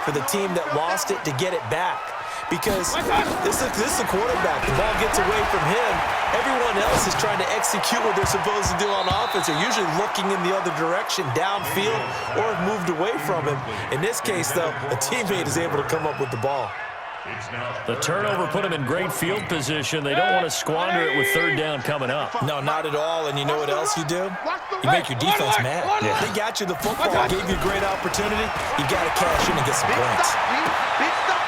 for the team that lost it to get it back. Because this is a quarterback. The ball gets away from him. Everyone else is trying to execute what they're supposed to do on offense. They're usually looking in the other direction, downfield, or have moved away from him. In this case, though, a teammate is able to come up with the ball. The turnover put them in great field position. They don't want to squander it with third down coming up. No, not at all. And you know what else you do? You make your defense mad. Yeah. They got you the football, gave you a great opportunity. You got to cash in and get some points.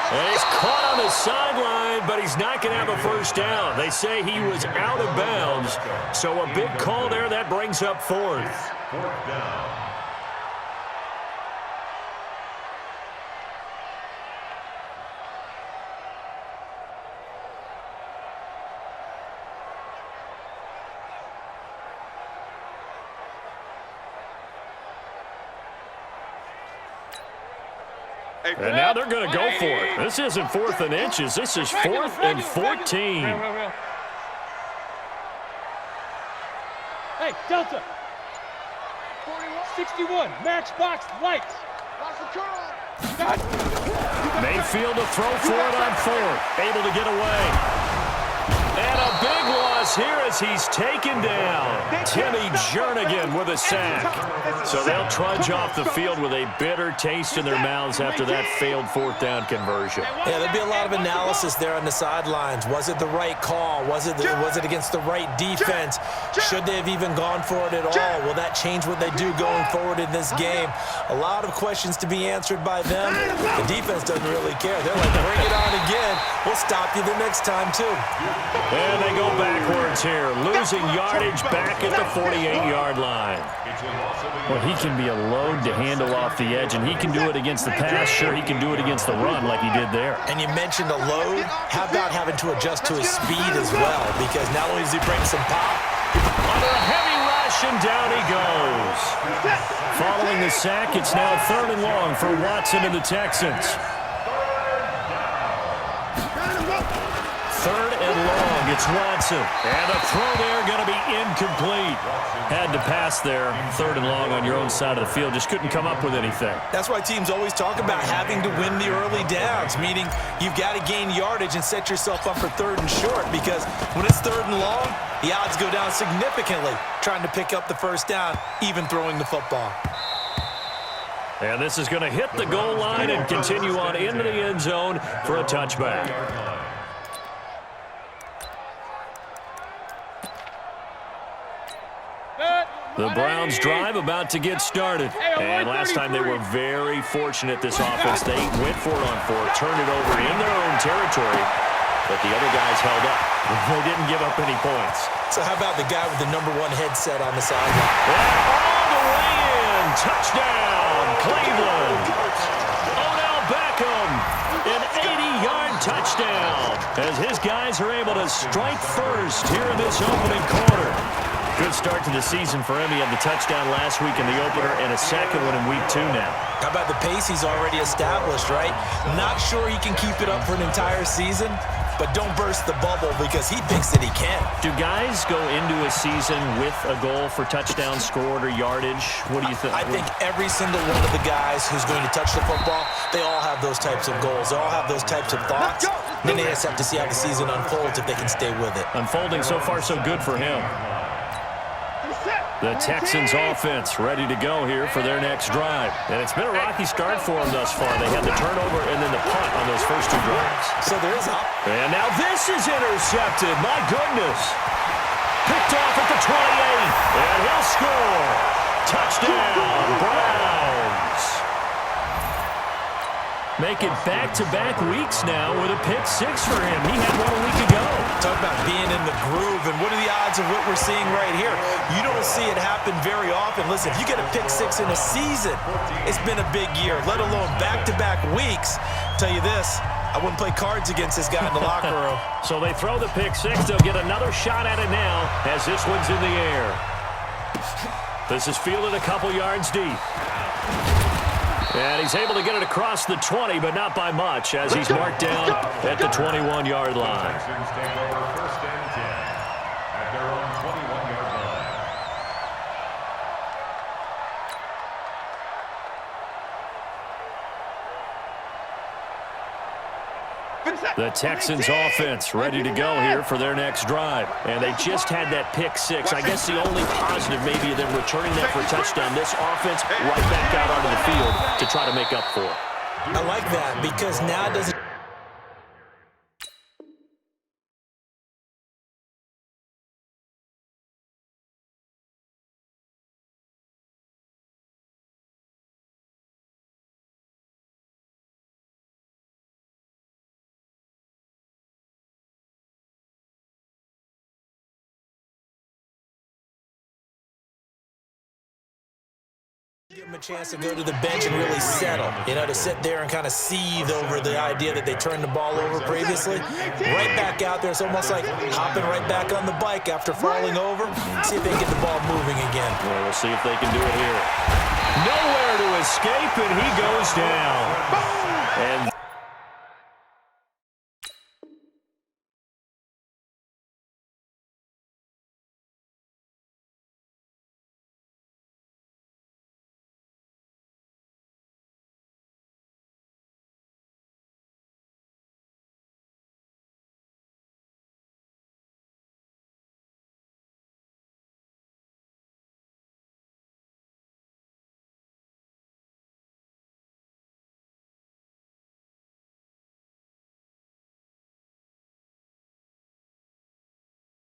And he's caught on the sideline, but he's not going to have a first down. They say he was out of bounds. So a big call there. That brings up fourth. Fourth down. And now they're going to go for it. This isn't 4th and inches. This is 4th and 14. Hey, Delta. 61, match box, lights. Mayfield to throw for it on 4th. Able to get away. And a big loss here as he's taken down. Timmy Jernigan with a sack. So they'll trudge off the field with a bitter taste in their mouths after that failed 4th down conversion. Yeah, there'll be a lot of analysis there on the sidelines. Was it the right call? Was it against the right defense? Should they have even gone for it at all? Will that change what they do going forward in this game? A lot of questions to be answered by them. The defense doesn't really care. They're like, bring it on again. We'll stop you the next time, too. And they go backwards here, losing yardage back at the 48-yard line. Well, he can be a load to handle off the edge, and he can do it against the pass. Sure, he can do it against the run like he did there. And you mentioned a load. How about having to adjust to his speed as well? Because not only does he bring some pop, under a heavy rush, and down he goes. Following the sack, it's now 3rd and long for Watson and the Texans. 3rd and long, it's Watson. And the throw there going to be incomplete. Had to pass there, 3rd and long on your own side of the field. Just couldn't come up with anything. That's why teams always talk about having to win the early downs, meaning you've got to gain yardage and set yourself up for 3rd and short, because when it's 3rd and long, the odds go down significantly trying to pick up the first down, even throwing the football. And this is going to hit the goal line and continue on into the end zone for a touchback. The Browns drive about to get started. And last time they were very fortunate, this offense. They went for it on 4th, turned it over in their own territory, but the other guys held up. They didn't give up any points. So how about the guy with the #1 headset on the sideline? All the way in. Touchdown, Cleveland. Odell Beckham, an 80-yard touchdown, as his guys are able to strike first here in this opening quarter. Good start to the season for him. He had the touchdown last week in the opener and a second one in week 2 now. How about the pace he's already established, right? Not sure he can keep it up for an entire season, but don't burst the bubble because he thinks that he can. Do guys go into a season with a goal for touchdown scored or yardage? What do you think? I think every single one of the guys who's going to touch the football, they all have those types of goals. They all have those types of thoughts. Then they just have to see how the season unfolds if they can stay with it. Unfolding so far so good for him. The Texans offense ready to go here for their next drive. And it's been a rocky start for them thus far. They had the turnover and then the punt on those first 2 drives. So there is up. And now this is intercepted. My goodness. Picked off at the 28. And he'll score. Touchdown, Browns. Making back-to-back weeks now with a pick 6 for him. He had one a week ago. Talk about being in the groove, and what are the odds of what we're seeing right here? You don't see it happen very often. Listen, if you get a pick 6 in a season, it's been a big year, let alone back-to-back weeks. I'll tell you this, I wouldn't play cards against this guy in the locker room. So they throw the pick 6. They'll get another shot at it now as this one's in the air. This is fielded a couple yards deep. And he's able to get it across the 20, but not by much, as he's marked down at the 21-yard line. Texans take over 1st and 10 at their own 21-yard line. The Texans offense ready to go here for their next drive. And they just had that pick six. I guess the only positive maybe of them returning that for a touchdown. This offense right back out onto the field to try to make up for it. I like that because now it doesn't... Give them a chance to go to the bench and really settle, to sit there and kind of seethe over the idea that they turned the ball over previously. Right back out there. It's almost like hopping right back on the bike after falling over. See if they can get the ball moving again. Well, we'll see if they can do it here. Nowhere to escape, and he goes down. And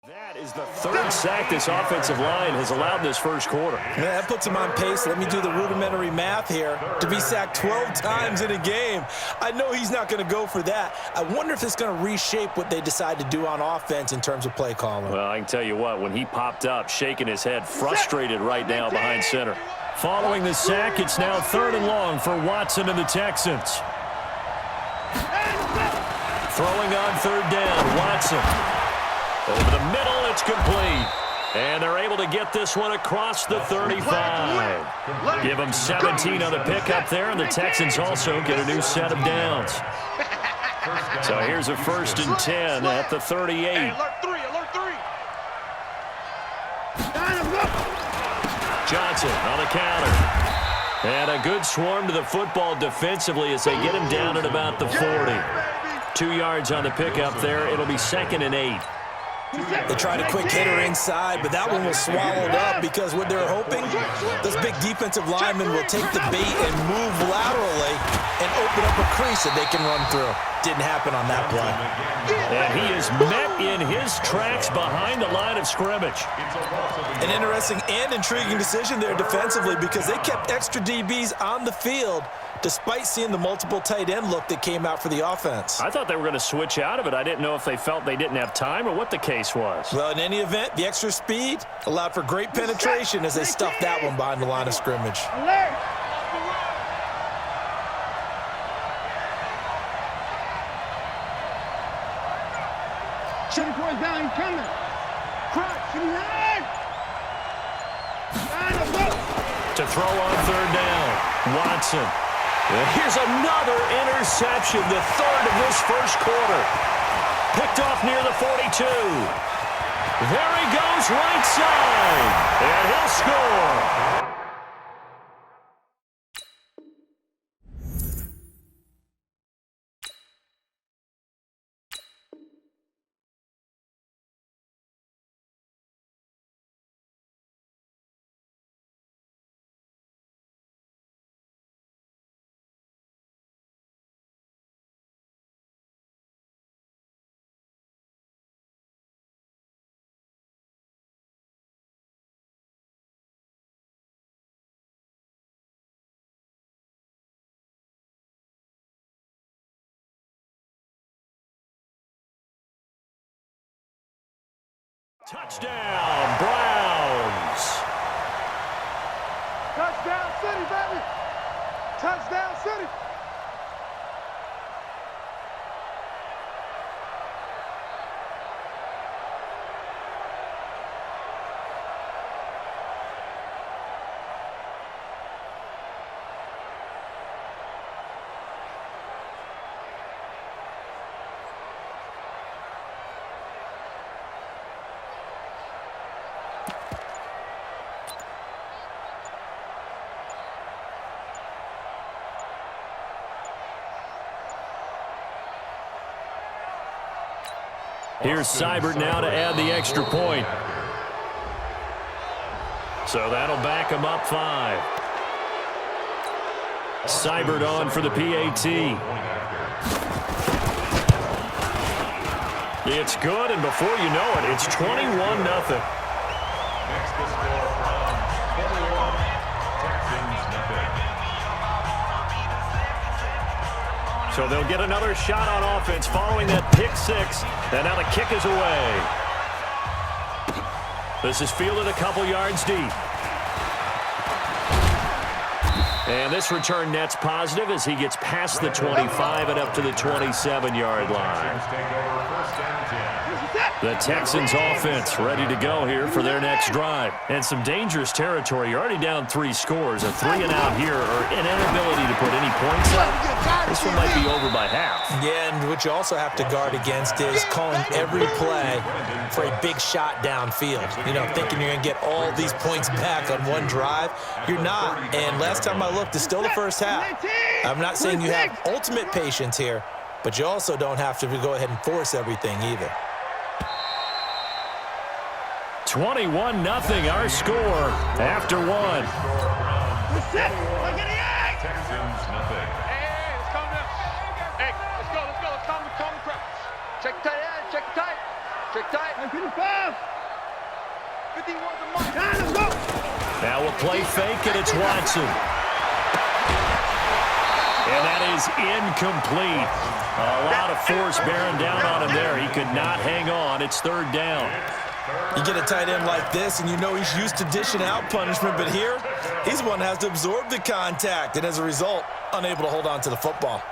that is the third sack this offensive line has allowed this first quarter. Yeah, that puts him on pace. Let me do the rudimentary math here. To be sacked 12 times in a game, I know he's not going to go for that. I wonder if it's going to reshape what they decide to do on offense in terms of play calling. Well, I can tell you what, when he popped up, shaking his head, frustrated right now behind center. Following the sack, it's now 3rd and long for Watson and the Texans. Throwing on 3rd down, Watson. Over the middle, it's complete. And they're able to get this one across the 35. Give them 17 on the pickup there, and the Texans also get a new set of downs. So here's a 1st and 10 at the 38. Johnson on the counter. And a good swarm to the football defensively as they get him down at about the 40. 2 yards on the pickup there. It'll be 2nd and 8. They tried a quick hitter inside, but that one was swallowed up because what they're hoping, those big defensive linemen will take the bait and move laterally and open up a crease that they can run through. Didn't happen on that play. And he is met in his tracks behind the line of scrimmage. An interesting and intriguing decision there defensively because they kept extra DBs on the field despite seeing the multiple tight end look that came out for the offense. I thought they were going to switch out of it. I didn't know if they felt they didn't have time or what the case was. Well, in any event, the extra speed allowed for great penetration as they stuffed that one behind the line of scrimmage. Alert! Shooting towards down, he's coming. Crunch, shooting hard. To throw on 3rd down, Watson. And here's another interception, the 3rd of this first quarter. Picked off near the 42. There he goes right side, and he'll score. Touchdown, Browns. Touchdown City, baby. Touchdown City. Here's Seibert now to add the extra point. So that'll back him up 5. Seibert on for the PAT. It's good, and before you know it, it's 21-0. Next to score from Baltimore, Texans nothing. So they'll get another shot on offense following that pick 6. And now the kick is away. This is fielded a couple yards deep. And this return net's positive as he gets past the 25 and up to the 27-yard line. The Texans offense ready to go here for their next drive. And some dangerous territory. You're already down 3 scores. A 3-and-out here or an inability to put any points up. This one might be over by half. Yeah, and what you also have to guard against is calling every play for a big shot downfield. You know, thinking you're going to get all these points back on one drive. You're not. And last time I looked, it's still the first half. I'm not saying you have ultimate patience here, but you also don't have to go ahead and force everything either. 21-0 our score after 1. Texans nothing. Hey, let's calm down. Hey, let's go. Let's calm the crowd. Check tight, check tight. Check tight. 55. 51 the mark. Let's go. Now a play fake, and it's Watson. And that is incomplete. A lot of force bearing down on him there. He could not hang on. It's 3rd down. You get a tight end like this, and you know he's used to dishing out punishment, but here, he's the one that has to absorb the contact, and as a result, unable to hold on to the football.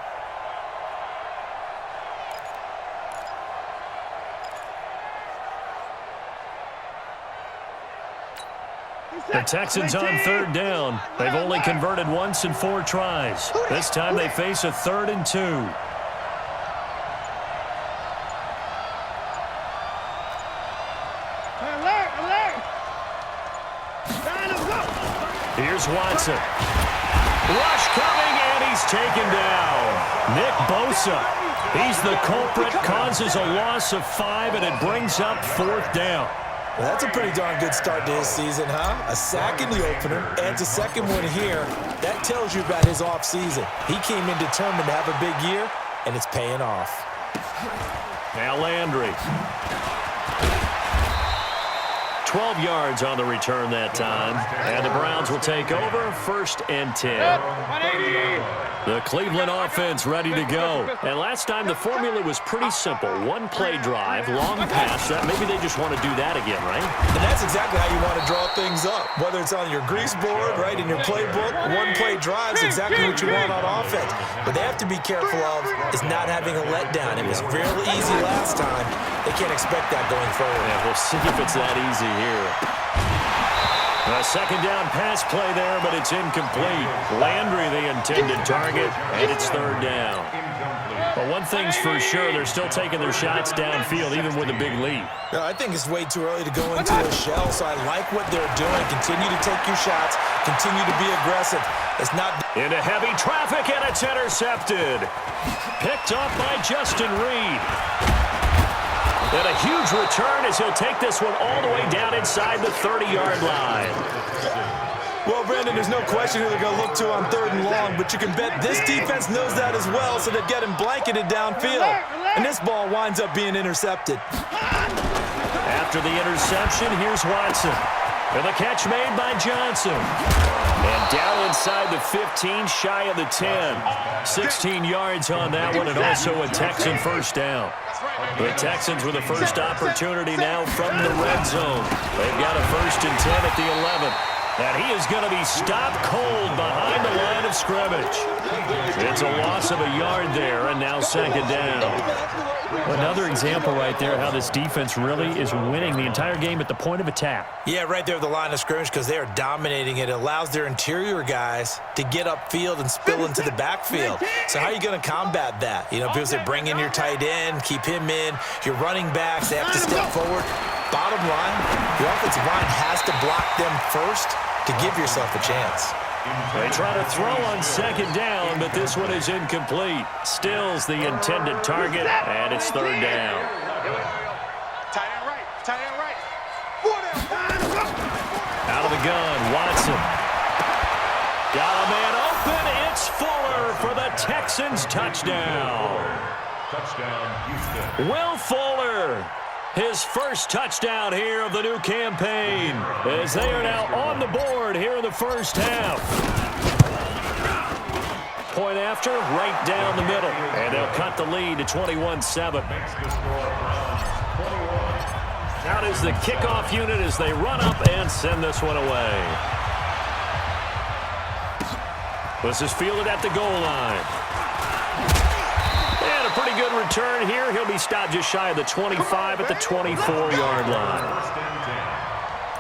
The Texans on 3rd down. They've only converted once in 4 tries. This time they face a 3rd and 2. Here's Watson. Rush coming, and he's taken down. Nick Bosa. He's the culprit, causes a loss of 5, and it brings up 4th down. Well, that's a pretty darn good start to his season, huh? A sack in the opener, adds a second one here. That tells you about his offseason. He came in determined to have a big year, and it's paying off. Now Landry. 12 yards on the return that time. And the Browns will take over 1st and 10. The Cleveland offense ready to go. And last time the formula was pretty simple. 1-play drive, long pass. Maybe they just want to do that again, right? And that's exactly how you want to draw things up. Whether it's on your grease board, right, in your playbook, 1-play drive is exactly what you want on offense. What they have to be careful of is not having a letdown. It was fairly easy last time. They can't expect that going forward. Yeah, we'll see if it's that easy here. A 2nd down pass play there, but it's incomplete. Landry the intended target, and it's 3rd down. But one thing's for sure, they're still taking their shots downfield, even with a big lead. Yeah, I think it's way too early to go into a shell, so I like what they're doing. Continue to take your shots. Continue to be aggressive. It's not... Into heavy traffic, and it's intercepted. Picked up by Justin Reed. And a huge return as he'll take this one all the way down inside the 30-yard line. Well, Brandon, there's no question who they're going to look to on 3rd and long, but you can bet this defense knows that as well, so they get him blanketed downfield. And this ball winds up being intercepted. After the interception, here's Watson. And the catch made by Johnson. And down inside the 15, shy of the 10. 16 yards on that one, and also a Texan 1st down. The Texans with a first opportunity now from the red zone. They've got a 1st and 10 at the 11. And he is going to be stopped cold behind the line of scrimmage. It's a loss of a yard there, and now 2nd down. Another example right there how this defense really is winning the entire game at the point of attack. Yeah, right there at the line of scrimmage because they are dominating it. It allows their interior guys to get upfield and spill into the backfield. So how are you going to combat that? You know, people say bring in your tight end, keep him in. Your running backs, they have to step forward. Bottom line, your offensive line has to block them first to give yourself a chance. They try to throw on 2nd down, but this one is incomplete. Stills the intended target, and it's 3rd down. gun. Watson. Got a man open. It's Fuller for the Texans touchdown. Touchdown, Houston. Will Fuller, his first touchdown here of the new campaign, as they are now on the board here in the first half. Point after, right down the middle, and they'll cut the lead to 21-7. Out is the kickoff unit as they run up and send this one away. This is fielded at the goal line. And a pretty good return here. He'll be stopped just shy of the 25 at the 24-yard line.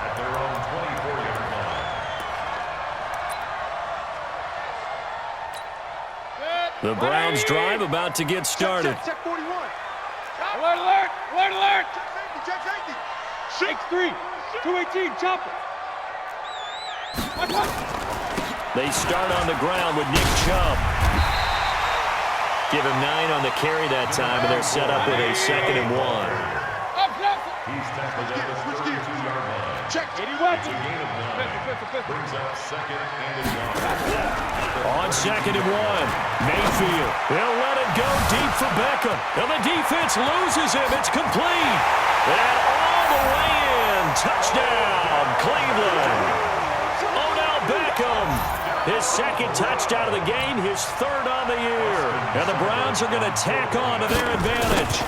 At their own 24-yard line. The Browns drive about to get started. Check 41. Alert, alert, alert, alert. Check safety. X3, 218, chopper. Watch, watch. They start on the ground with Nick Chubb. Give him 9 on the carry that time, and they're set up with a 2nd and 1. He's tackled at the 32-yard line. Check. 81. It's a gain of 9. Brings up 2nd and 1. On 2nd and 1, Mayfield. They'll let it go deep for Beckham. And the defense loses him. It's complete. And all the way in. Touchdown, Cleveland. Odell Beckham. His 2nd touchdown of the game, his 3rd on the year. And the Browns are going to tack on to their advantage.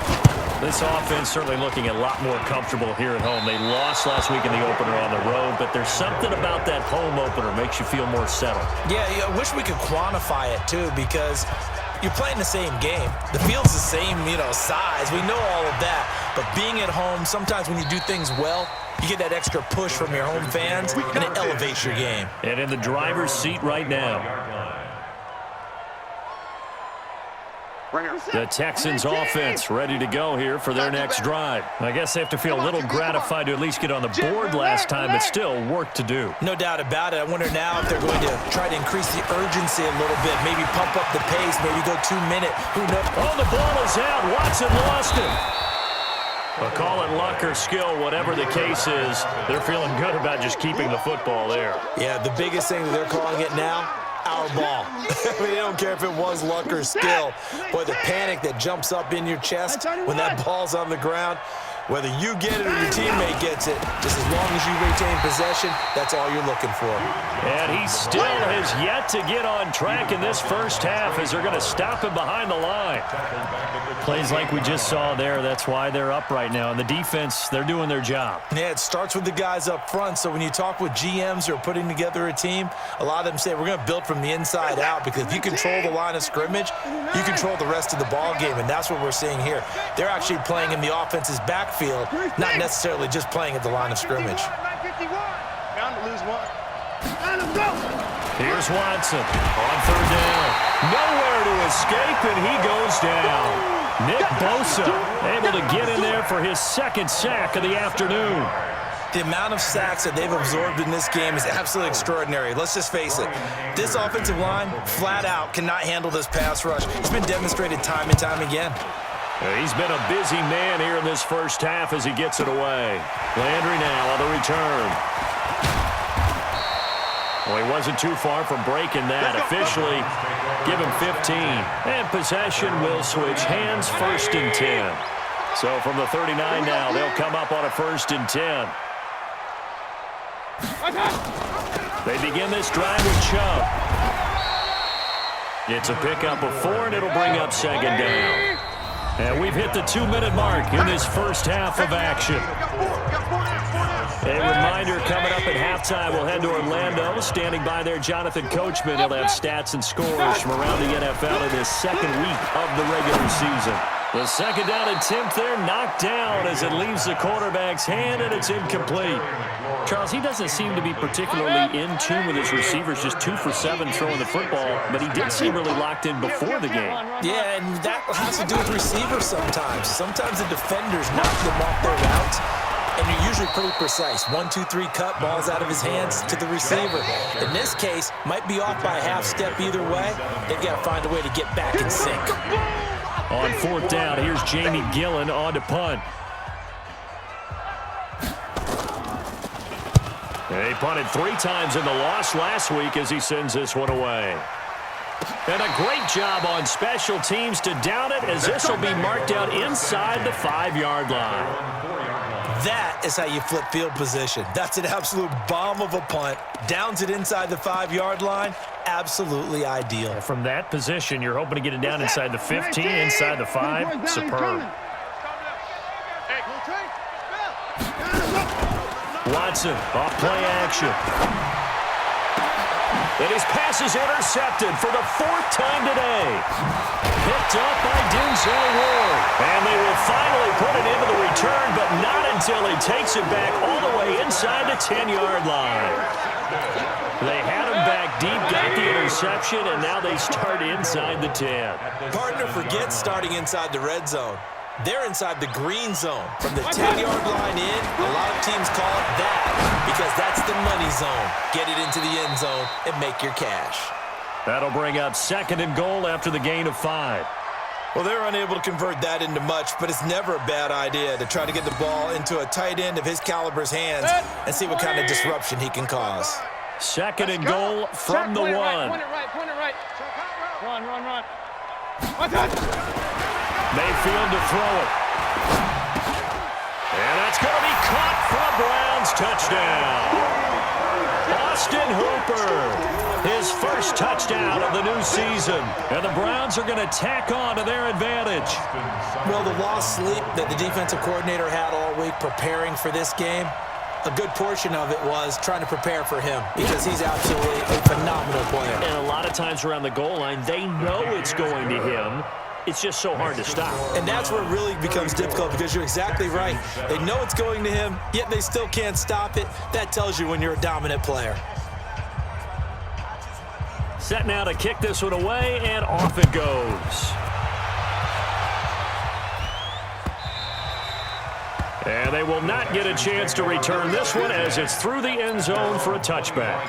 This offense certainly looking a lot more comfortable here at home. They lost last week in the opener on the road, but there's something about that home opener makes you feel more settled. Yeah, I wish we could quantify it, too, because you're playing the same game. The field's the same, size. We know all of that. But being at home, sometimes when you do things well, you get that extra push from your home fans, and it elevates your game. And in the driver's seat right now, the Texans offense ready to go here for their next drive. I guess they have to feel a little gratified to at least get on the board last time, but still work to do. No doubt about it. I wonder now if they're going to try to increase the urgency a little bit, maybe pump up the pace, maybe go 2-minute. Who knows? Oh, the ball is out. Watson lost it. But call it luck or skill, whatever the case is, they're feeling good about just keeping the football there. Yeah, the biggest thing that they're calling it now, our ball. I mean, they don't care if it was luck or skill. Boy, the panic that jumps up in your chest when that ball's on the ground, whether you get it or your teammate gets it, just as long as you retain possession, that's all you're looking for. And he still has yet to get on track in this first half as they're going to stop him behind the line. Plays like we just saw there, that's why they're up right now. And the defense, they're doing their job. Yeah, it starts with the guys up front. So when you talk with GMs who are putting together a team, a lot of them say we're going to build from the inside out, because if you control the line of scrimmage, you control the rest of the ball game, and that's what we're seeing here. They're actually playing in the offense's backfield, not necessarily just playing at the line of scrimmage. Bound to lose one. Here's Watson on 3rd down. Nowhere to escape, and he goes down. Nick Bosa able to get in there for his 2nd sack of the afternoon. The amount of sacks that they've absorbed in this game is absolutely extraordinary. Let's just face it. This offensive line, flat out, cannot handle this pass rush. It's been demonstrated time and time again. He's been a busy man here in this first half as he gets it away. Landry now on the return. Well, he wasn't too far from breaking that. Officially, give him 15. And possession will switch hands, 1st and 10. So from the 39 now, they'll come up on a 1st and 10. They begin this drive with Chubb. It's a pickup of 4, and it'll bring up 2nd down. And we've hit the 2-minute mark in this first half of action. A reminder, coming up at halftime, we'll head to Orlando. Standing by there, Jonathan Coachman. He'll have stats and scores from around the NFL in his 2nd week of the regular season. The 2nd down attempt there knocked down as it leaves the quarterback's hand, and it's incomplete. Charles, he doesn't seem to be particularly in tune with his receivers, just 2 for 7 throwing the football, but he did seem really locked in before the game. Yeah, and that has to do with receivers sometimes. Sometimes the defenders knock them off their routes, and you're usually pretty precise. 1, 2, 3 cut, balls out of his hands to the receiver. In this case, might be off by a half step either way. They've got to find a way to get back in sync. On 4th down, here's Jamie Gillen on to punt. They punted 3 times in the loss last week as he sends this one away. And a great job on special teams to down it, as this will be marked out inside the 5-yard line. That is how you flip field position. That's an absolute bomb of a punt. Downs it inside the 5-yard line. Absolutely ideal. From that position, you're hoping to get it down inside the 15, inside the 5. Superb. Watson, off play action. And his pass is intercepted for the 4th time today. Picked up by Denzel Ward. And they will finally put it into the return, but not until he takes it back all the way inside the 10-yard line. They had him back deep, got the interception, and now they start inside the 10. Partner forgets starting inside the red zone. They're inside the green zone. From the 10-yard line in, a lot of teams call it that because that's the money zone. Get it into the end zone and make your cash. That'll bring up 2nd and goal after the gain of 5. Well, they're unable to convert that into much, but it's never a bad idea to try to get the ball into a tight end of his caliber's hands and see what kind of disruption he can cause. 2nd and goal from the 1. Point it right. Run. Mayfield to throw it. And that's going to be caught for a Browns touchdown. Austin Hooper, his first touchdown of the new season. And the Browns are going to tack on to their advantage. Well, the lost sleep that the defensive coordinator had all week preparing for this game, a good portion of it was trying to prepare for him because he's absolutely a phenomenal player. And a lot of times around the goal line, they know it's going to him. It's just so hard to stop. And that's where it really becomes difficult because you're exactly right. They know it's going to him, yet they still can't stop it. That tells you when you're a dominant player. Set now to kick this one away, and off it goes. And they will not get a chance to return this one as it's through the end zone for a touchback.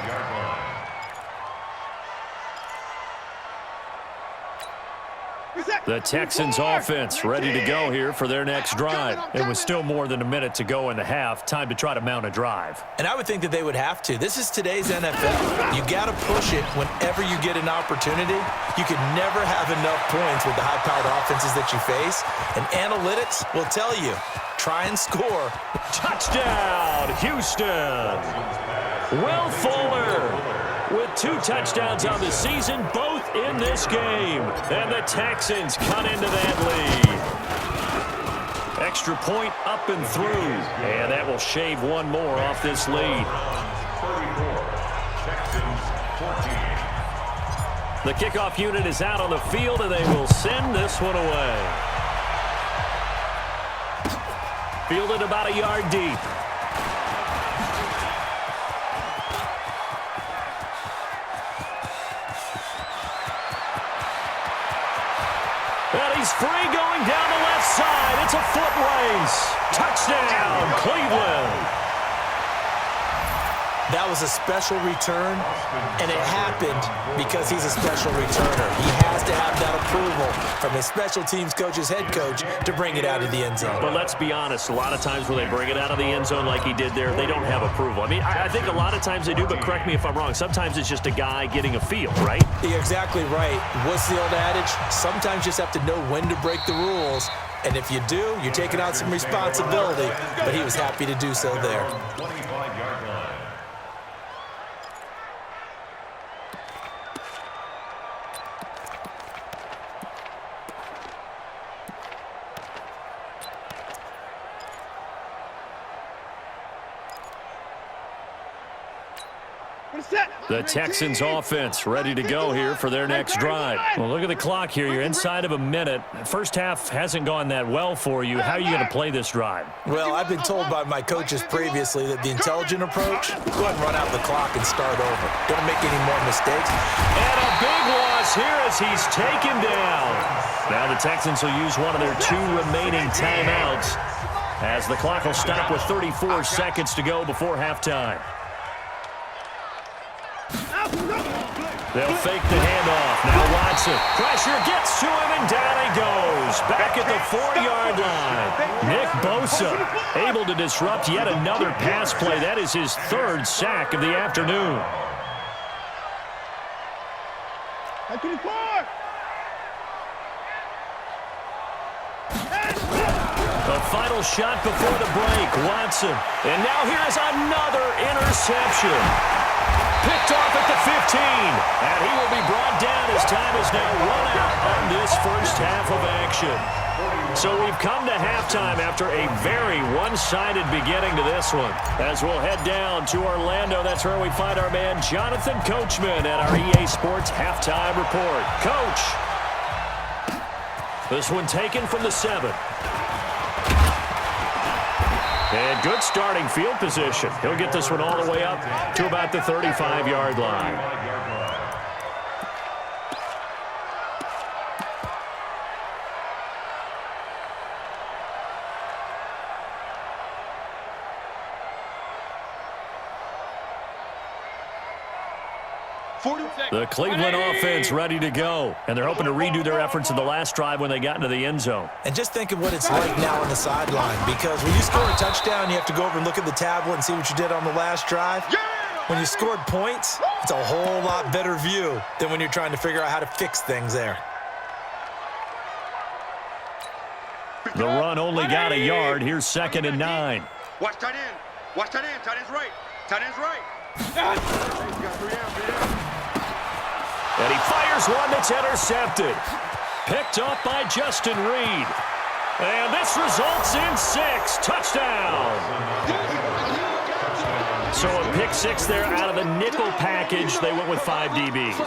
The Texans offense ready to go here for their next drive. And with still more than a minute to go in the half, time to try to mount a drive. And I would think that they would have to. This is today's NFL. You got to push it whenever you get an opportunity. You can never have enough points with the high-powered offenses that you face. And analytics will tell you, try and score. Touchdown, Houston. Will Fuller with 2 touchdowns on the season, both in this game. And the Texans cut into that lead. Extra point up and through. And that will shave one more off this lead. 34, Texans 14. The kickoff unit is out on the field, and they will send this one away. Fielded about a yard deep. And he's free going down the left side. It's a foot race. Touchdown, Cleveland. That was a special return, and it happened because he's a special returner. He has to have that approval from his special teams coach's head coach to bring it out of the end zone. But let's be honest, a lot of times when they bring it out of the end zone like he did there, they don't have approval. I mean, I think a lot of times they do, but correct me if I'm wrong. Sometimes it's just a guy getting a feel, right? You're exactly right. What's the old adage? Sometimes you just have to know when to break the rules. And if you do, you're taking on some responsibility. But he was happy to do so there. 25-yard line. The Texans offense ready to go here for their next drive. Well, look at the clock here. You're inside of a minute. First half hasn't gone that well for you. How are you going to play this drive? Well, I've been told by my coaches previously that the intelligent approach, go ahead and run out the clock and start over. Don't make any more mistakes. And a big loss here as he's taken down. Now the Texans will use one of their 2 remaining timeouts as the clock will stop with 34 seconds to go before halftime. They'll fake the handoff. Now Watson. Pressure gets to him, and down he goes. is back at the 4-yard line. Nick Bosa able to disrupt yet another pass play. That is his 3rd sack of the afternoon. The final shot before the break, Watson. And now here is another interception. Picked off at the 15. And he will be brought down as time is now run out on this first half of action. So we've come to halftime after a very one-sided beginning to this one. As we'll head down to Orlando, that's where we find our man Jonathan Coachman at our EA Sports Halftime Report. Coach. This one taken from the 7. And good starting field position. He'll get this one all the way up to about the 35-yard line. The Cleveland offense ready to go. And they're hoping to redo their efforts in the last drive when they got into the end zone. And just think of what it's like now on the sideline, because when you score a touchdown, you have to go over and look at the tablet and see what you did on the last drive. When you scored points, it's a whole lot better view than when you're trying to figure out how to fix things there. The run only got a yard. Here's 2nd and 9. Watch tight end. Watch tight end. Tight end's right. Tight end's right. And he fires one that's intercepted. Picked off by Justin Reed. And this results in 6. Touchdown. So a pick 6 there out of the nickel package. They went with 5 DBs.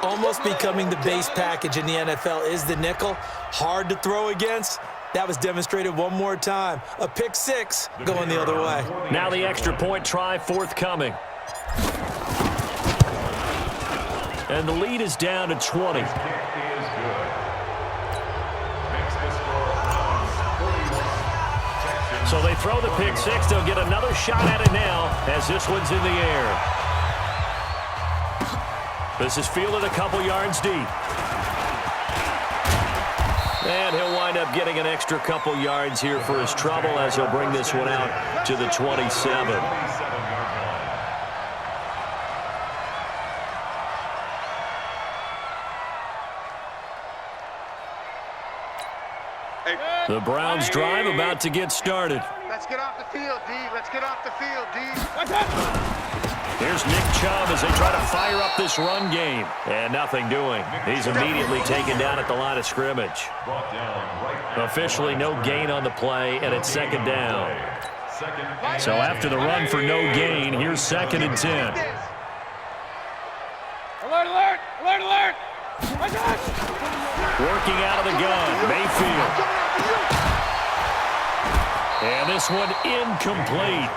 Almost becoming the base package in the NFL is the nickel. Hard to throw against. That was demonstrated one more time. A pick 6 going the other way. Now the extra point try forthcoming. And the lead is down to 20. So they throw the pick 6. They'll get another shot at it now as this one's in the air. This is fielded a couple yards deep. And he'll wind up getting an extra couple yards here for his trouble as he'll bring this one out to the 27. The Browns drive about to get started. Let's get off the field, D. Let's get off the field, D. Here's Nick Chubb as they try to fire up this run game. And nothing doing. He's immediately taken down at the line of scrimmage. Officially no gain on the play, and it's 2nd down. So after the run for no gain, here's 2nd and 10. Alert, alert, alert, alert. Working out of the gun, Mayfield. And this one incomplete.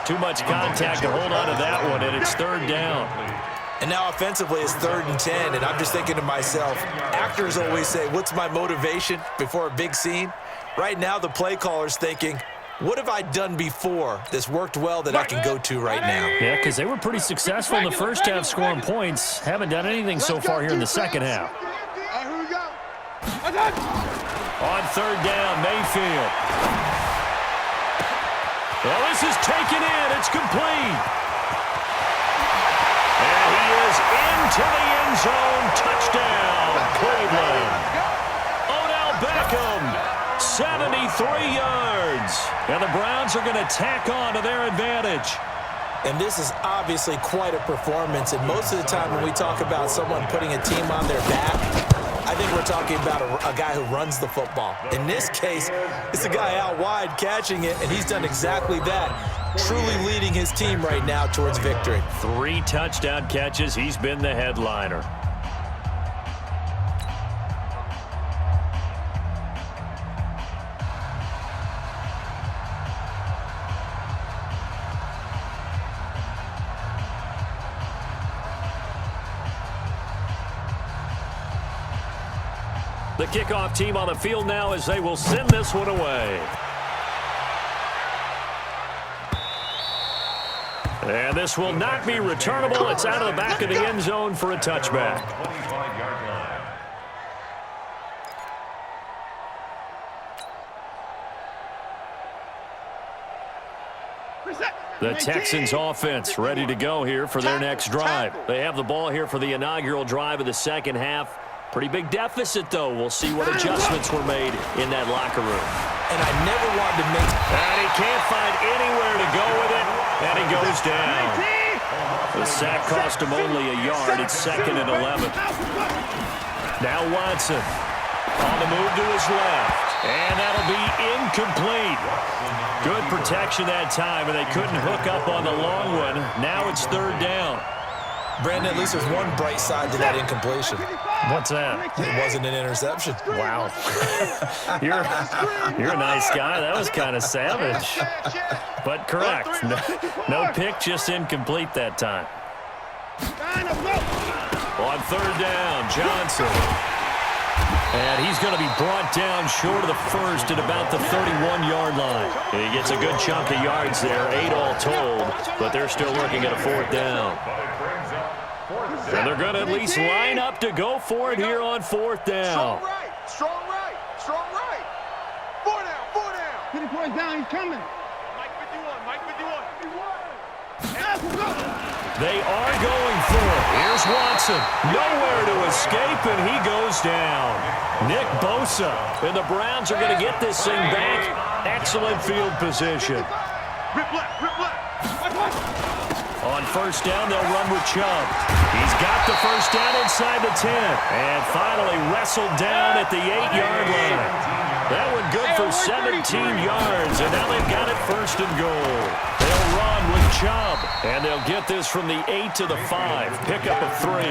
Too much contact to hold on to that one, and it's 3rd down. And now offensively it's 3rd and 10, and I'm just thinking to myself, actors always say, what's my motivation before a big scene? Right now the play caller's thinking, what have I done before that's worked well that I can go to right now? Yeah, because they were pretty successful in the first half scoring points. Haven't done anything so far here in the second half. Here we go. On 3rd down, Mayfield. Well, this is taken in. It's complete. And he is into the end zone. Touchdown, Cleveland. Odell Beckham, 73 yards. And the Browns are going to tack on to their advantage. And this is obviously quite a performance. And most of the time when we talk about someone putting a team on their back, I think we're talking about a guy who runs the football. In this case, it's a guy out wide catching it, and he's done exactly that, truly leading his team right now towards victory. 3 touchdown catches. He's been the headliner. The kickoff team on the field now as they will send this one away. And this will not be returnable. It's out of the back of the end zone for a touchback. The Texans offense ready to go here for their next drive. They have the ball here for the inaugural drive of the second half. Pretty big deficit, though. We'll see what adjustments were made in that locker room. And I never wanted to make... And he can't find anywhere to go with it, and he goes down. The sack cost him only a yard. It's 2nd and 11. Now Watson on the move to his left, and that'll be incomplete. Good protection that time, and they couldn't hook up on the long one. Now it's 3rd down. Brandon, at least there's one bright side to that incompletion. What's that? It wasn't an interception. Wow. You're a nice guy. That was kind of savage. But correct. No pick, just incomplete that time. On 3rd down, Johnson. And he's going to be brought down short of the first at about the 31-yard line. He gets a good chunk of yards there, 8 all told, but they're still looking at a 4th down. And they're going to at least line up to go for it here on 4th down. Strong right, strong right, strong right. 4 down, 4 down. 50 points down, he's coming. Mike 51, Mike 51. They are going for it. Here's Watson. Nowhere to escape, and he goes down. Nick Bosa. And the Browns are going to get this thing back. Excellent field position. Rip left, rip left. On 1st down, they'll run with Chubb. He's got the 1st down inside the 10. And finally wrestled down at the 8-yard line. That one good for 17 yards, and now they've got it 1st and goal. They'll run with Chubb, and they'll get this from the 8 to the 5. Pick up of 3.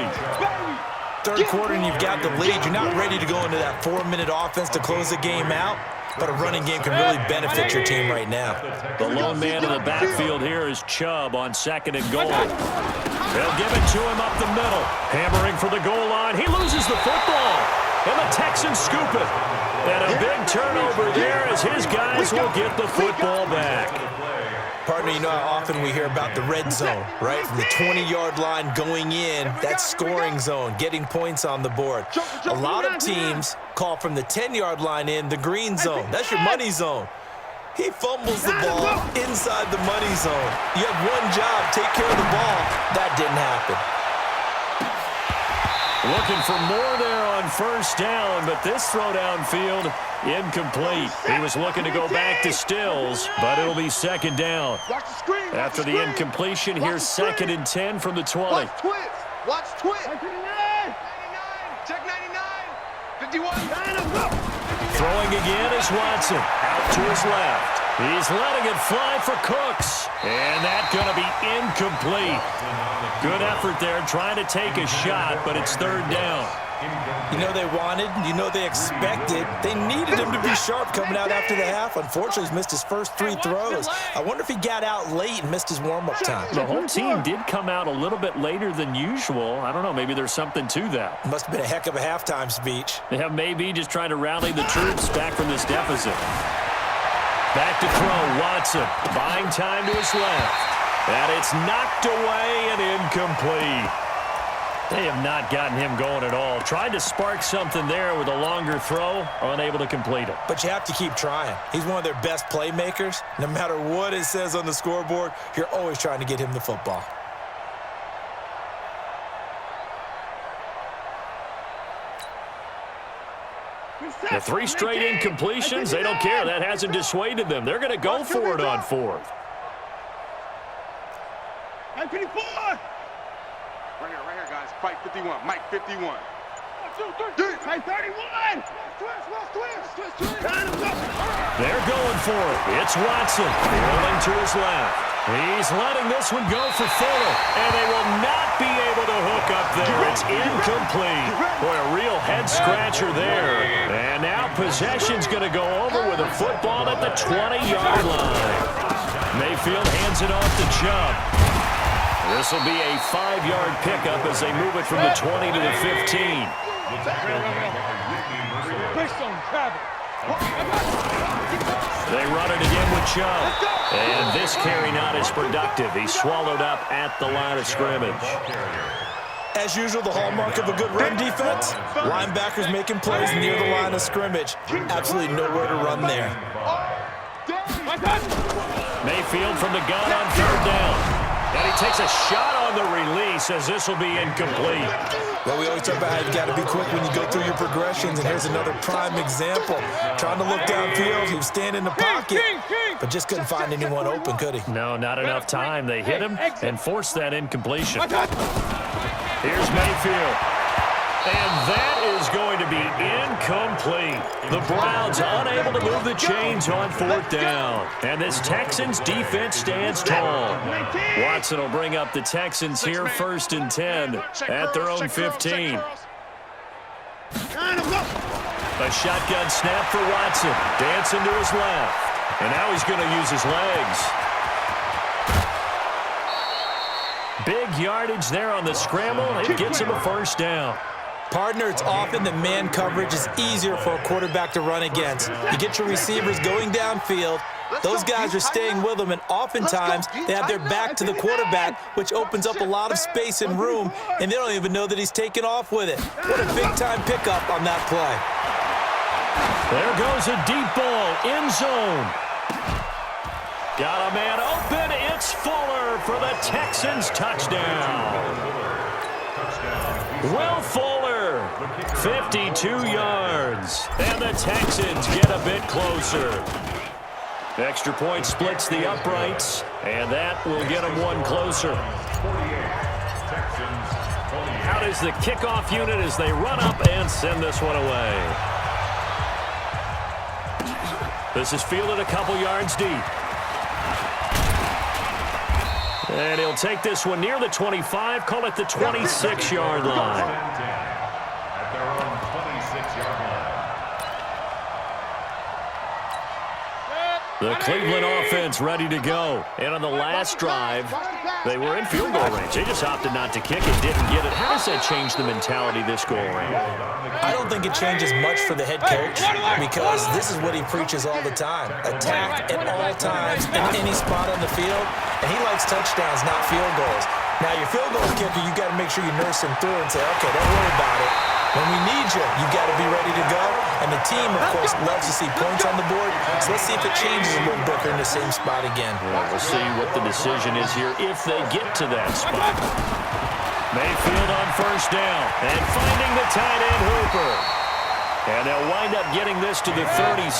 3rd quarter and you've got the lead. You're not ready to go into that 4-minute offense to close the game out, but a running game can really benefit your team right now. The lone man in the backfield here is Chubb on 2nd and goal. They'll give it to him up the middle. Hammering for the goal line. He loses the football, and the Texans scoop it. And a big turnover there as his guys will get the football back. Partner, you know how often we hear about the red zone, right? From the 20-yard line going in, that scoring zone, getting points on the board. A lot of teams call from the 10-yard line in the green zone. That's your money zone. He fumbles the ball inside the money zone. You have one job, take care of the ball. That didn't happen. Looking for more there on 1st down, but this throw downfield, incomplete. He was looking to go back to Stills, but it'll be 2nd down. After the incompletion, here's 2nd and 10 from the 20. Watch twist. Watch twist. 99. Check 99. 51. Throwing again is Watson. Out to his left. He's letting it fly for Cooks. And that's going to be incomplete. Good effort there trying to take a shot, but it's 3rd down. You know they wanted, you know they expected. They needed him to be sharp coming out after the half. Unfortunately, he's missed his first 3 throws. I wonder if he got out late and missed his warm-up time. The whole team did come out a little bit later than usual. I don't know, maybe there's something to that. Must have been a heck of a halftime speech. Yeah, maybe just trying to rally the troops back from this deficit. Back to throw, Watson, buying time to his left. And it's knocked away and incomplete. They have not gotten him going at all. Tried to spark something there with a longer throw, unable to complete it. But you have to keep trying. He's one of their best playmakers. No matter what it says on the scoreboard, you're always trying to get him the football. The 3 straight incompletions, they don't care. That hasn't dissuaded them. They're going to go for it on 4th. Mike 54. Right here, guys. Fight 51. Mike 51. 1, 2, 3. Mike 31. Twist. They're going for it. It's Watson rolling to his left. He's letting this one go for Fuller, and they will not be able to hook up there. It's incomplete. Boy, a real head-scratcher there. And now possession's going to go over with a football at the 20-yard line. Mayfield hands it off to Chubb. This will be a 5-yard pickup as they move it from the 20 to the 15. They run it again with Chubb. And this carry not as productive. He's swallowed up at the line of scrimmage. As usual, the hallmark of a good run defense, linebackers making plays near the line of scrimmage. Absolutely nowhere to run there. Mayfield from the gun on third down. And he takes a shot on the release as this will be incomplete. Well, we always talk about how you've got to be quick when you go through your progressions, and here's another prime example. Trying to look downfield, he was standing in the pocket, but just couldn't find anyone open, could he? No, not enough time. They hit him and forced that incompletion. Here's Mayfield. And that is going to be incomplete. The Browns unable to move the chains on fourth down. And this Texans defense stands tall. Watson will bring up the Texans here first and 10 at their own 15. A shotgun snap for Watson. Dancing to his left. And now he's going to use his legs. Big yardage there on the scramble. It gets him a first down. Partner, it's often that man coverage is easier for a quarterback to run against. You get your receivers going downfield. Those guys are staying with them, and oftentimes they have their back to the quarterback, which opens up a lot of space and room, and they don't even know that he's taken off with it. What a big-time pickup on that play. There goes a deep ball, end zone. Got a man open. It's Fuller for the Texans touchdown. Will Fuller, 52 yards, and the Texans get a bit closer. Extra point splits the uprights, and that will get them one closer. Out is the kickoff unit as they run up and send this one away. This is fielded a couple yards deep. And he'll take this one near the 25, call it the 26-yard line. At their own 26-yard line. The Cleveland offense ready to go. And on the last drive, they were in field goal range. They just opted not to kick it, didn't get it. How does that change the mentality this go around? I don't think it changes much for the head coach because this is what he preaches all the time. Attack at all times in any spot on the field. And he likes touchdowns, not field goals. Now, your field goal kicker, you got to make sure you nurse him through and say, okay, don't worry about it. When we need you, you got to be ready to go. And the team, of course, loves to see points on the board. So let's see if it changes a little bit. They're in the same spot again. Well, we'll see what the decision is here if they get to that spot. Mayfield on first down and finding the tight end Hooper. And they'll wind up getting this to the 37,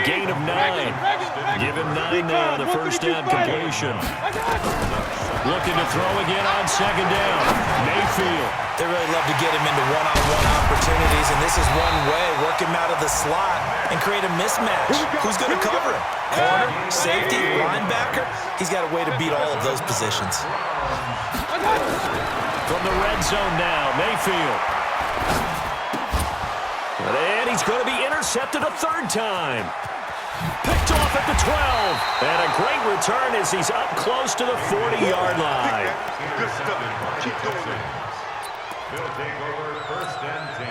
gain of 9. Give him 9 there on the first down completion. Looking to throw again on second down. Mayfield. They really love to get him into one-on-one opportunities, and this is one way. Work him out of the slot and create a mismatch. Who's going to cover him? Corner, safety, linebacker? He's got a way to beat all of those positions. From the red zone now, Mayfield. And he's going to be intercepted a third time. Picked off at the 12. And a great return as he's up close to the 40-yard line. Good stuff. Keep doing it. They'll take over first and 10.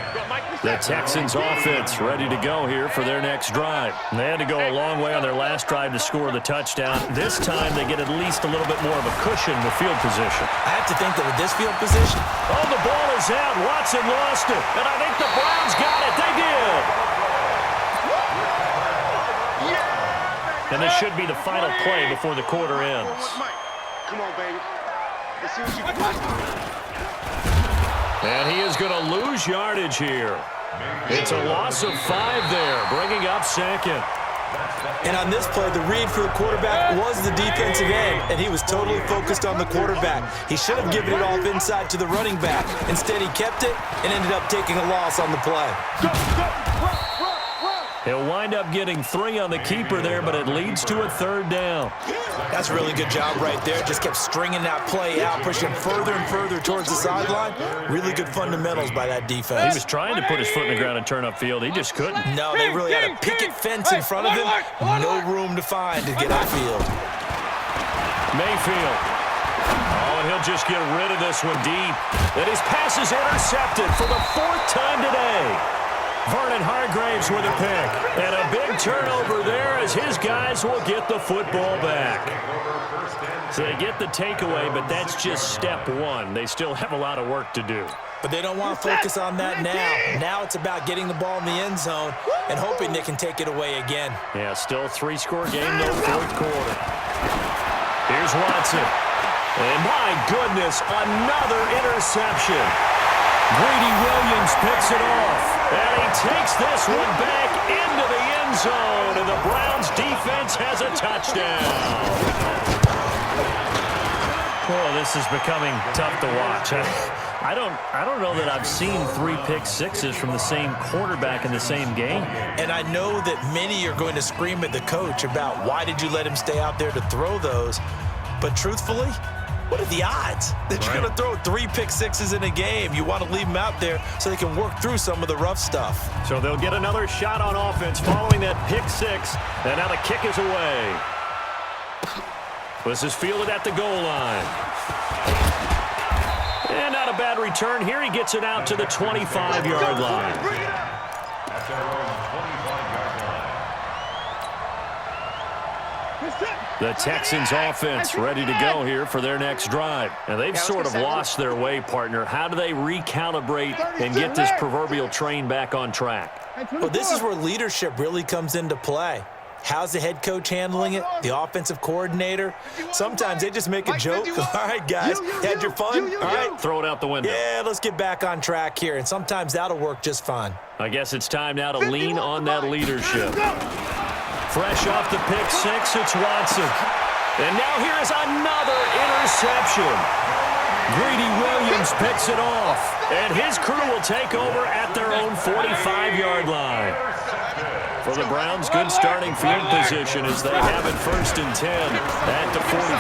The Texans offense ready to go here for their next drive. They had to go a long way on their last drive to score the touchdown. This time they get at least a little bit more of a cushion with field position. I have to think that with this field position. Oh, the ball is out. Watson lost it. And I think the Browns got it. They did. And this should be the final play before the quarter ends. Come on, baby. Let's see what you can do. And he is going to lose yardage here. It's a loss of 5 there, bringing up second. And on this play, the read for the quarterback was the defensive end, and he was totally focused on the quarterback. He should have given it off inside to the running back. Instead, he kept it and ended up taking a loss on the play. He'll wind up getting 3 on the keeper there, but it leads to a third down. That's a really good job right there. Just kept stringing that play out, pushing him further and further towards the sideline. Really good fundamentals by that defense. He was trying to put his foot in the ground and turn upfield. He just couldn't. No, they really had a picket fence in front of him. No room to find to get upfield. Mayfield. Oh, and he'll just get rid of this one deep. And his pass is intercepted for the 4th time today. Vernon Hargraves with a pick. And a big turnover there as his guys will get the football back. So they get the takeaway, but that's just step one. They still have a lot of work to do. But they don't want to focus on that now. Now it's about getting the ball in the end zone and hoping they can take it away again. Yeah, still a 3-score game, no fourth quarter. Here's Watson. And my goodness, another interception. Greedy Williams picks it off. And he takes this one back into the end zone. And the Browns defense has a touchdown. Oh, this is becoming tough to watch. I don't know that I've seen 3 pick-sixes from the same quarterback in the same game. And I know that many are going to scream at the coach about why did you let him stay out there to throw those. But truthfully, what are the odds that you're going to throw 3 pick-sixes in a game? You want to leave them out there so they can work through some of the rough stuff. So they'll get another shot on offense following that pick-six. And now the kick is away. This is fielded at the goal line. And not a bad return here. He gets it out to the 25-yard line. At their own 25-yard line. The Texans offense ready to go here for their next drive. And they've sort of lost their way, partner. How do they recalibrate and get this proverbial train back on track? Well, this is where leadership really comes into play. How's the head coach handling it? The offensive coordinator? Sometimes they just make a joke. All right, guys, had your fun? All right. Throw it out the window. Yeah, let's get back on track here. And sometimes that'll work just fine. I guess it's time now to lean on that leadership. Fresh off the pick-six, it's Watson. And now here is another interception. Greedy Williams picks it off. And his crew will take over at their own 45-yard line. For the Browns, good starting field position as they have it 1st and 10 at the 45.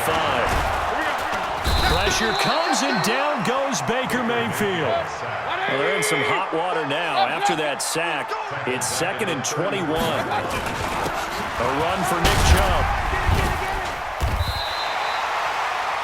Pressure comes and down goes Baker Mayfield. Well, they're in some hot water now. After that sack, it's 2nd and 21. A run for Nick Chubb.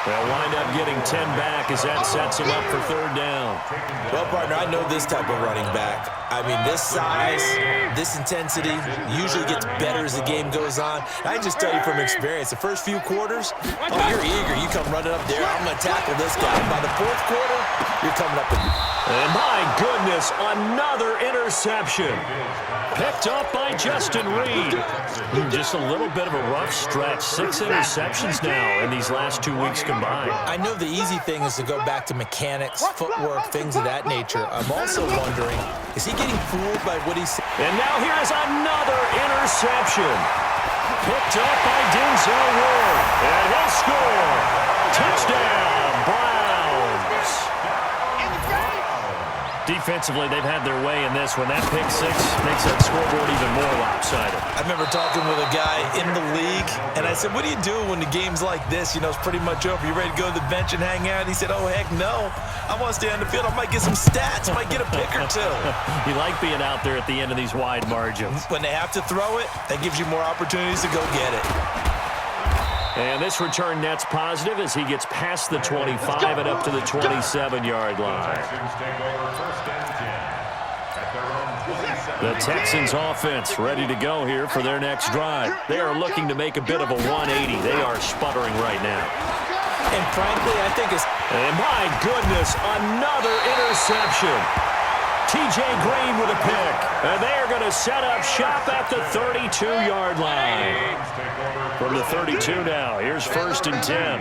They'll wind up getting 10 back as that sets him up for 3rd down. Well, partner, I know this type of running back. I mean, this size, this intensity usually gets better as the game goes on. I can just tell you from experience, the first few quarters, oh, you're eager. You come running up there. I'm going to tackle this guy. By the 4th quarter, you're coming up with me. And my goodness, another interception. Picked up by Justin Reed. Just a little bit of a rough stretch. 6 interceptions now in these last 2 weeks combined. I know the easy thing is to go back to mechanics, footwork, things of that nature. I'm also wondering, is he getting fooled by what he's saying? And now here is another interception. Picked up by Denzel Ward. And he'll score. Touchdown, Browns. Defensively, they've had their way in this one. That pick-six makes that scoreboard even more lopsided. I remember talking with a guy in the league, and I said, what do you do when the game's like this? You know, it's pretty much over. You ready to go to the bench and hang out? He said, oh, heck no. I want to stay on the field. I might get some stats. I might get a pick or two. You like being out there at the end of these wide margins. When they have to throw it, that gives you more opportunities to go get it. And this return net's positive as he gets past the 25 and up to the 27-yard line. The Texans offense ready to go here for their next drive. They are looking to make a bit of a 180. They are sputtering right now. And frankly, I think it's... And my goodness, another interception. T.J. Green with a pick. And they are going to set up shop at the 32-yard line. From the 32 now, here's 1st and 10.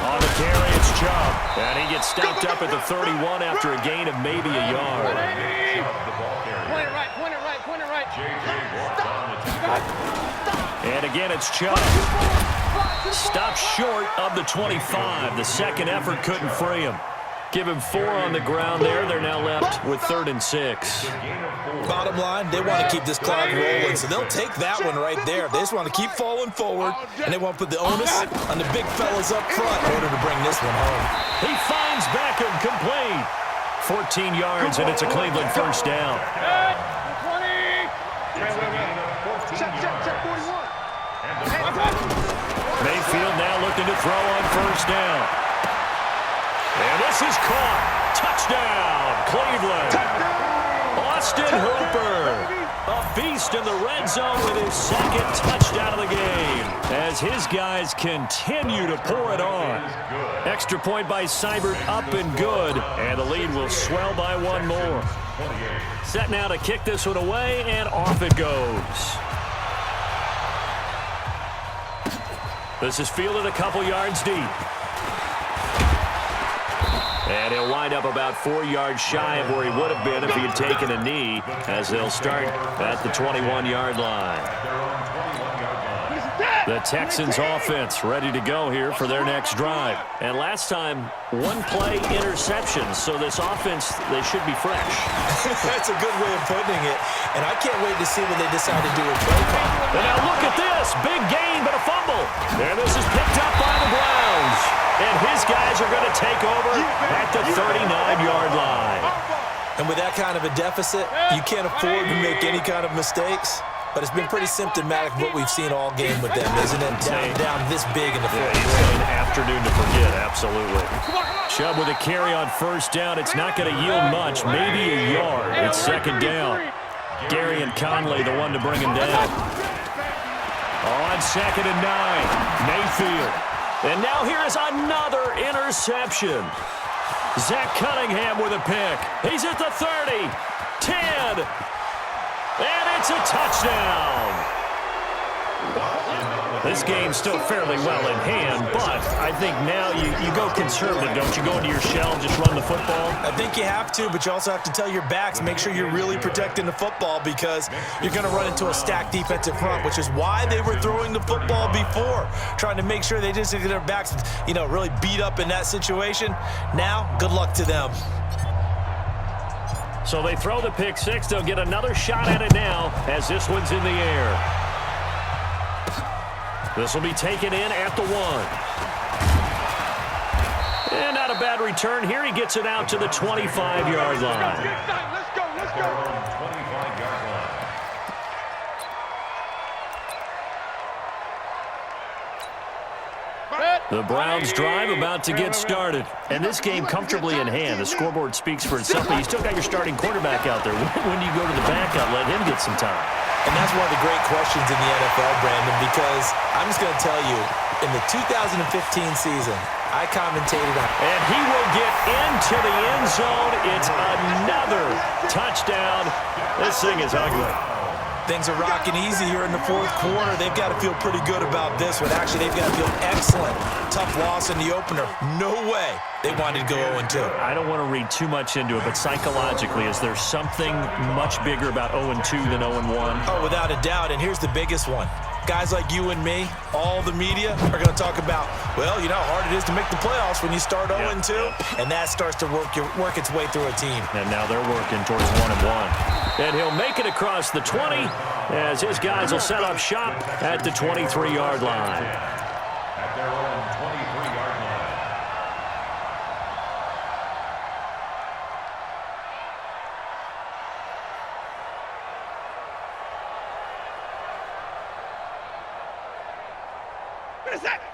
On the carry, it's Chubb. And he gets stopped up at the 31 after a gain of maybe a yard. Point it right. And again, it's Chubb. Stopped short of the 25. The second effort couldn't free him. Give him 4 on the ground there. They're now left with 3rd and 6. Bottom line, they want to keep this clock rolling, so they'll take that one right there. They just want to keep falling forward, and they want to put the onus on the big fellas up front in order to bring this one home. He finds Beckham complete. 14 yards, and it's a Cleveland 1st down. 20. Check 41. Mayfield now looking to throw on 1st down. And this is caught. Touchdown, Cleveland. Austin Hooper. A beast in the red zone with his second touchdown of the game as his guys continue to pour it on. Extra point by Seibert up and good, and the lead will swell by one more. Set now to kick this one away, and off it goes. This is fielded a couple yards deep. And he'll wind up about 4 yards shy of where he would have been if he had taken a knee, as they'll start at the 21-yard line. The Texans offense ready to go here for their next drive. And last time, one-play interceptions, so this offense, they should be fresh. That's a good way of putting it. And I can't wait to see what they decide to do with play call. And now look at this. Big gain, but a fumble. And this is picked up by the Browns. And his guys are going to take over at the 39-yard line. And with that kind of a deficit, you can't afford to make any kind of mistakes. But it's been pretty symptomatic of what we've seen all game with them, isn't it? Down this big in the fourth quarter. An afternoon to forget, absolutely. Chubb with a carry on first down. It's not going to yield much, maybe a yard. It's second down. Gary and Conley, the one to bring him down. On 2nd and 9, Mayfield. And now here is another interception. Zach Cunningham with a pick. He's at the 30, 10, and it's a touchdown. This game's still fairly well in hand, but I think now you go conservative, don't you? Go into your shell and just run the football? I think you have to, but you also have to tell your backs, make sure you're really protecting the football because you're going to run into a stacked defensive front, which is why they were throwing the football before, trying to make sure they didn't get their backs, really beat up in that situation. Now, good luck to them. So they throw the pick six. They'll get another shot at it now as this one's in the air. This will be taken in at the 1. And not a bad return here. He gets it out to the 25-yard line. Let's go. 25-yard line. The Browns drive about to get started. And this game comfortably in hand. The scoreboard speaks for itself, but you still got your starting quarterback out there. When do you go to the backup? Let him get some time. And that's one of the great questions in the NFL, Brandon, because I'm just going to tell you, in the 2015 season, I commentated on it. And he will get into the end zone. It's another touchdown. This thing is ugly. Things are rocking easy here in the fourth quarter. They've got to feel pretty good about this one. Actually, they've got to feel excellent. Tough loss in the opener. No way they wanted to go 0-2. I don't want to read too much into it, but psychologically, is there something much bigger about 0-2 than 0-1? Oh, without a doubt. And here's the biggest one. Guys like you and me, all the media, are going to talk about, well, you know how hard it is to make the playoffs when you start 0-2. And that starts to work its way through a team. And now they're working towards 1-1. And he'll make it across the 20 as his guys will set up shop at the 23-yard line. At their own 23-yard line.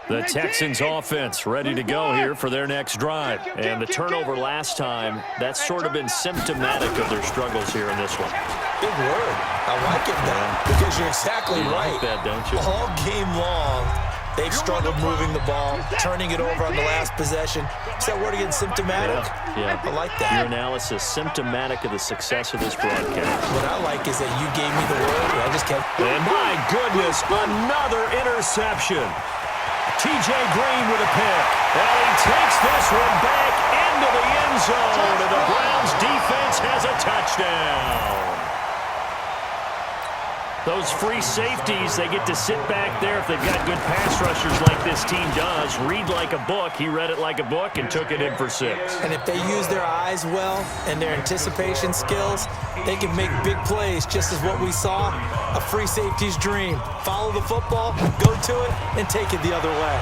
The Texans offense ready to go here for their next drive. And the turnover last time, that's sort of been symptomatic of their struggles here in this one. Big word. I like it, though, because you're exactly right. You like that, don't you? All game long, they've struggled moving the ball, turning it over on the last possession. Is that word again, symptomatic? Yeah. I like that. Your analysis, symptomatic of the success of this broadcast. What I like is that you gave me the word, and I just kept... And my goodness, another interception. T.J. Green with a pick. And he takes this one back into the end zone. And the Browns defense has a touchdown. Those free safeties, they get to sit back there if they've got good pass rushers like this team does. Read like a book. He read it like a book and took it in for 6. And if they use their eyes well and their anticipation skills, they can make big plays, just as what we saw, a free safety's dream. Follow the football, go to it, and take it the other way.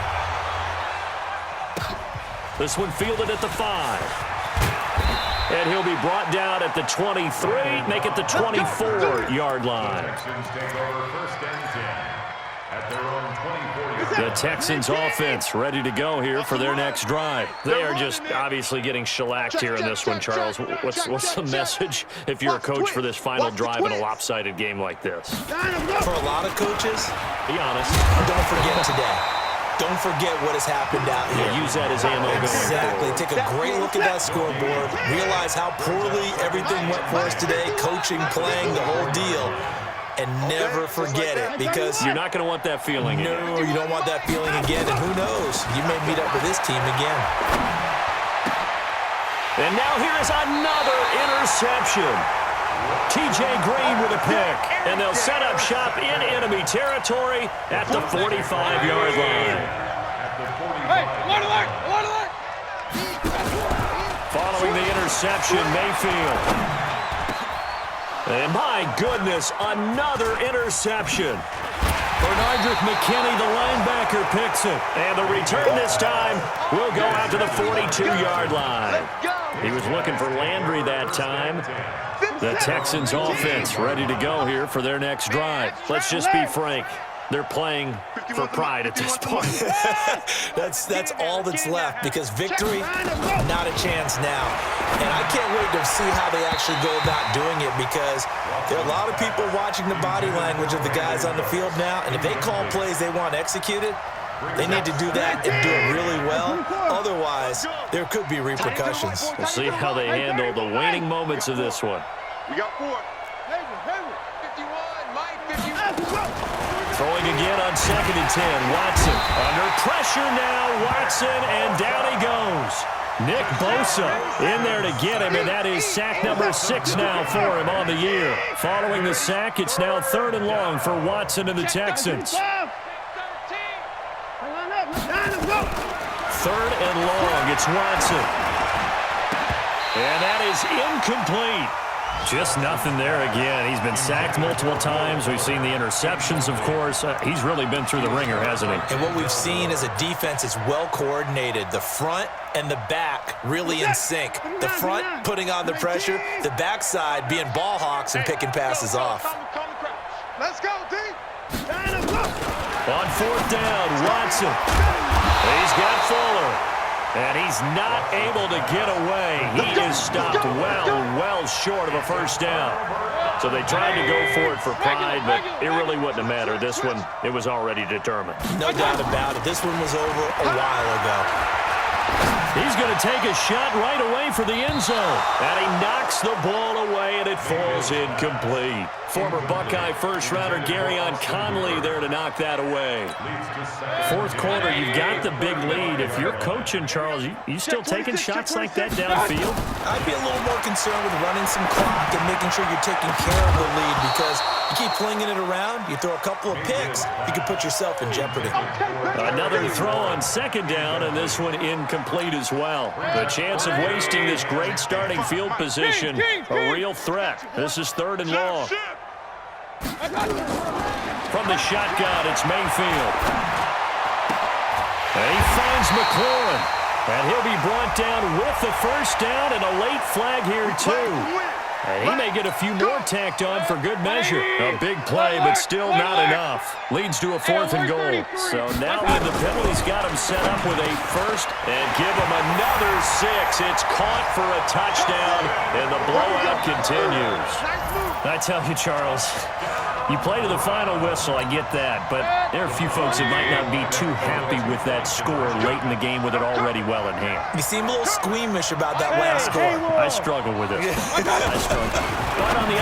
This one fielded at the 5. And he'll be brought down at the 23, make it the 24-yard line. Texans take over 1st and 10. at their own 24-yard line. The Texans offense ready to go here for their next drive. They are just obviously getting shellacked here in this one, Charles. What's the message if you're a coach for this final drive in a lopsided game like this? For a lot of coaches, Be honest. don't forget today. Don't forget what has happened out here. Yeah, use that as ammo going Exactly. forward. Take a great look at that scoreboard. Realize how poorly everything went for us today. Coaching, playing, the whole deal. And never forget it, because You're not going to want that feeling again. no, you don't want that feeling again. And who knows? You may meet up with this team again. And now here is another interception. T.J. Green with a pick. And they'll set up shop in enemy territory at the 45-yard line. Hey, alert, alert, alert, alert. Following the interception, Mayfield. And my goodness, another interception. Bernardrick McKinney, the linebacker, picks it. And the return this time will go out to the 42-yard line. He was looking for Landry that time. The Texans offense ready to go here for their next drive. Let's just be frank. They're playing for pride at this point. That's all that's left, because victory, not a chance now. And I can't wait to see how they actually go about doing it, because there are a lot of people watching the body language of the guys on the field now, and if they call plays they want executed, they need to do that and do it really well. Otherwise, there could be repercussions. We'll see how they handle the waning moments of this one. We got 4. 51, Mike, 51. Throwing again on 2nd and 10. Watson under pressure now. Watson, and down he goes. Nick Bosa in there to get him, and that is sack number 6 now for him on the year. Following the sack, it's now 3rd and long for Watson and the Texans. 3rd and long, it's Watson. And that is incomplete. Just nothing there again. He's been sacked multiple times. We've seen the interceptions, of course. He's really been through the ringer, hasn't he? And what we've seen is a defense is well coordinated. The front and the back really in sync. The front putting on the pressure, the backside being ball hawks and picking passes off. Let's go, D. On 4th down, Watson. He's got Fuller. And he's not able to get away. He is stopped well short of a first down. So they tried to go for it for pride, but it really wouldn't have mattered. This one, it was already determined. No doubt about it. This one was over a while ago. He's going to take a shot right away for the end zone. And he knocks the ball away, and it falls incomplete. Former Buckeye first-rounder Garyon Conley there to knock that away. 4th quarter, you've got the big lead. If you're coaching, Charles, you still taking shots like that downfield? I'd be a little more concerned with running some clock and making sure you're taking care of the lead, because you keep flinging it around, you throw a couple of picks, you can put yourself in jeopardy. Another throw on 2nd down, and this one incomplete as well. The chance of wasting this great starting field position, a real threat. This is 3rd and long. From the shotgun, it's Mayfield. And he finds McLaurin. And he'll be brought down with the first down, and a late flag here, too. And he may get a few more tacked on for good measure. A big play, but still not enough. Leads to a 4th and goal. So now when the penalty's got him set up with a first, and give him another 6. It's caught for a touchdown, and the blowout continues. I tell you, Charles, you play to the final whistle, I get that, but there are a few folks that might not be too happy with that score late in the game with it already well in hand. You seem a little squeamish about that last score. I struggle with it. I struggle. But on the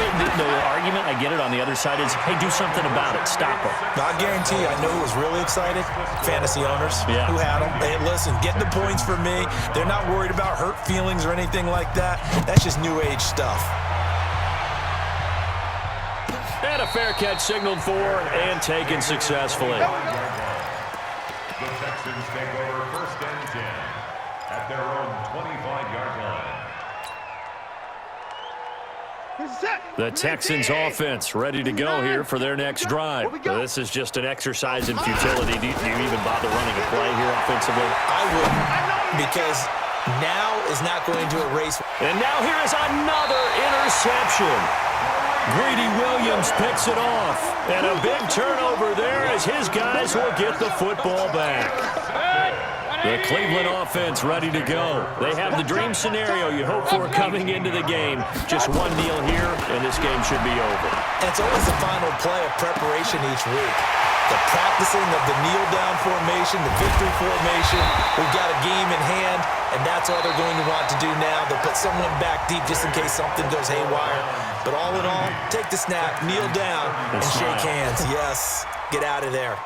argument, I get it, on the other side is, hey, do something about it. Stop them. I guarantee you, I know who was really excited. Fantasy owners who had them. Hey, listen, get the points for me. They're not worried about hurt feelings or anything like that. That's just new age stuff. And a fair catch signaled for and taken successfully. The Texans take over 1st and 10 at their own 25-yard line. The Texans offense ready to go here for their next drive. This is just an exercise in futility. Do you even bother running a play here offensively? I wouldn't, because now is not going to erase. And now here is another interception. Greedy Williams picks it off. And a big turnover there as his guys will get the football back. The Cleveland offense ready to go. They have the dream scenario you hope for coming into the game. Just one kneel here, and this game should be over. It's always the final play of preparation each week. The practicing of the kneel-down formation, the victory formation. We've got a game in hand, and that's all they're going to want to do now. They'll put someone back deep just in case something goes haywire. But all in all, take the snap, kneel down, and shake hands. Yes, get out of there.